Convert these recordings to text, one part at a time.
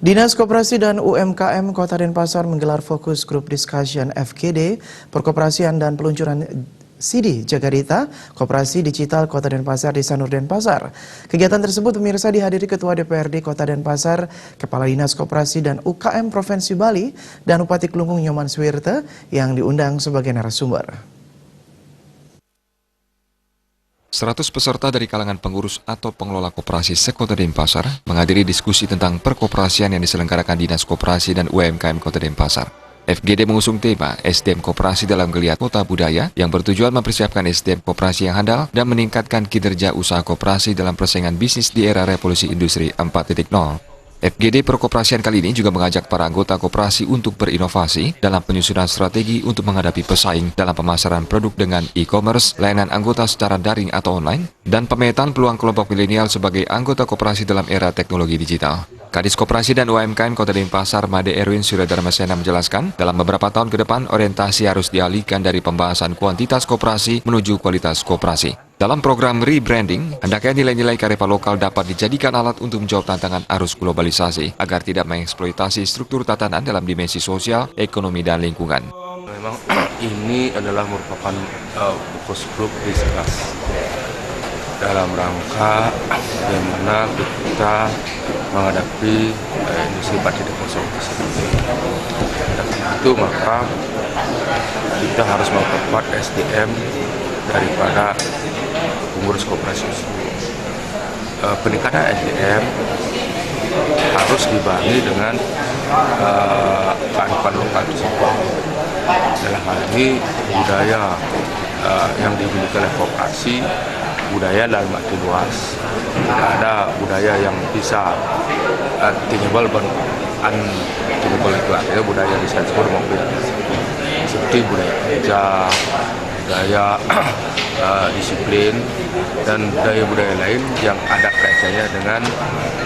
Dinas Koperasi dan UMKM Kota Denpasar menggelar fokus group discussion FGD, perkoperasian dan peluncuran CD Jagadita, Koperasi Digital Kota Denpasar di Sanur Denpasar. Kegiatan tersebut pemirsa dihadiri Ketua DPRD Kota Denpasar, Kepala Dinas Koperasi dan UKM Provinsi Bali, dan Bupati Kelungkung Nyoman Suwirte yang diundang sebagai narasumber. 100 peserta dari kalangan pengurus atau pengelola koperasi sekota Denpasar menghadiri diskusi tentang perkoperasian yang diselenggarakan Dinas Koperasi dan UMKM Kota Denpasar. FGD mengusung tema SDM Koperasi dalam Geliat Kota Budaya yang bertujuan mempersiapkan SDM koperasi yang handal dan meningkatkan kinerja usaha koperasi dalam persaingan bisnis di era revolusi industri 4.0. FGD Perkoperasian kali ini juga mengajak para anggota koperasi untuk berinovasi dalam penyusunan strategi untuk menghadapi pesaing dalam pemasaran produk dengan e-commerce, layanan anggota secara daring atau online, dan pemetaan peluang kelompok milenial sebagai anggota koperasi dalam era teknologi digital. Kadis Koperasi dan UMKM Kota Denpasar Made Erwin Suryadharmasena menjelaskan, dalam beberapa tahun ke depan orientasi harus dialihkan dari pembahasan kuantitas koperasi menuju kualitas koperasi. Dalam program rebranding, hendaknya nilai-nilai kearifan lokal dapat dijadikan alat untuk menjawab tantangan arus globalisasi agar tidak mengeksploitasi struktur tatanan dalam dimensi sosial, ekonomi, dan lingkungan. Memang ini adalah merupakan fokus grup diskus dalam rangka bagaimana kita menghadapi industri 4.0 tersebut. Dan itu maka kita harus memperkuat SDM daripada pengurus koperasi. Peningkatan SDM harus dibarengi dengan kearifan lokal tersebut. Dalam hal ini budaya yang dimiliki oleh koperasi, budaya dalam arti luas. Tidak ada budaya yang bisa attainable dan unattainable itu artinya budaya yang bisa disebut mobil. Seperti budaya kerja, budaya disiplin, dan budaya-budaya lain yang ada kaitannya dengan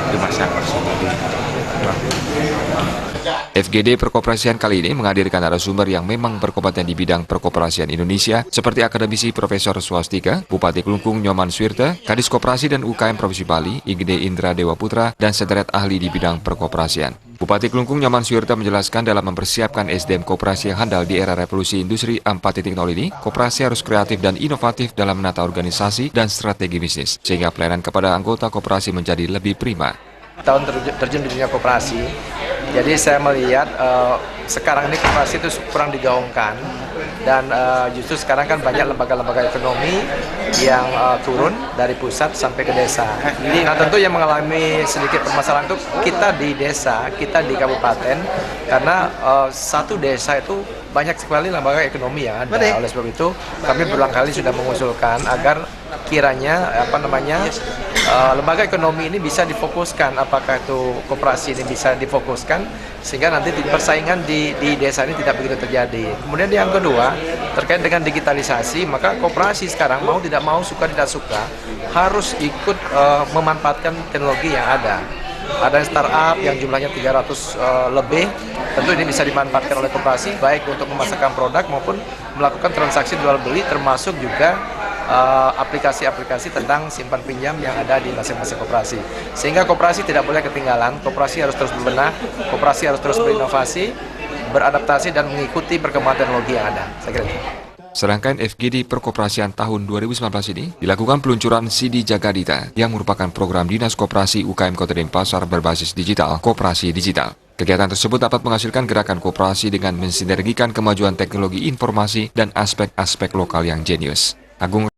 di masyarakat sendiri. FGD Perkoperasian kali ini menghadirkan narasumber yang memang berkompeten di bidang perkoperasian Indonesia seperti akademisi Profesor Swastika, Bupati Kelungkung Nyoman Suwirte, Kadis Koperasi dan UKM Provinsi Bali, Igede Indra Dewa Putra, dan sederet ahli di bidang perkoperasian. Bupati Kelungkung Nyoman Suwirte menjelaskan dalam mempersiapkan SDM koperasi yang handal di era revolusi industri 4.0 ini, koperasi harus kreatif dan inovatif dalam menata organisasi dan strategi bisnis, sehingga pelayanan kepada anggota koperasi menjadi lebih prima. Tahun terjun di dunia koperasi, jadi saya melihat sekarang ini koperasi itu kurang digaungkan, dan justru sekarang kan banyak lembaga-lembaga ekonomi yang turun dari pusat sampai ke desa. Nah, tentu yang mengalami sedikit permasalahan itu kita di desa, kita di kabupaten, karena satu desa itu banyak sekali lembaga ekonomi yang ada. Oleh sebab itu kami berulang kali sudah mengusulkan agar kiranya lembaga ekonomi ini bisa difokuskan, apakah itu koperasi ini bisa difokuskan sehingga nanti persaingan di desa ini tidak begitu terjadi. Kemudian yang kedua, terkait dengan digitalisasi, maka koperasi sekarang mau tidak mau, suka tidak suka, harus ikut memanfaatkan teknologi yang ada. Ada startup yang jumlahnya 300 lebih, tentu ini bisa dimanfaatkan oleh koperasi baik untuk memasarkan produk maupun melakukan transaksi jual beli, termasuk juga aplikasi-aplikasi tentang simpan pinjam yang ada di masing-masing koperasi. Sehingga koperasi tidak boleh ketinggalan, koperasi harus terus berbenah, koperasi harus terus berinovasi, beradaptasi dan mengikuti perkembangan teknologi yang ada. Saya kira itu. Serangkaian FGD Perkoperasian tahun 2019 ini dilakukan peluncuran CD Jagadita yang merupakan program Dinas Koperasi UKM Kota Denpasar berbasis digital, Koperasi Digital. Kegiatan tersebut dapat menghasilkan gerakan koperasi dengan mensinergikan kemajuan teknologi informasi dan aspek-aspek lokal yang jenius. Agung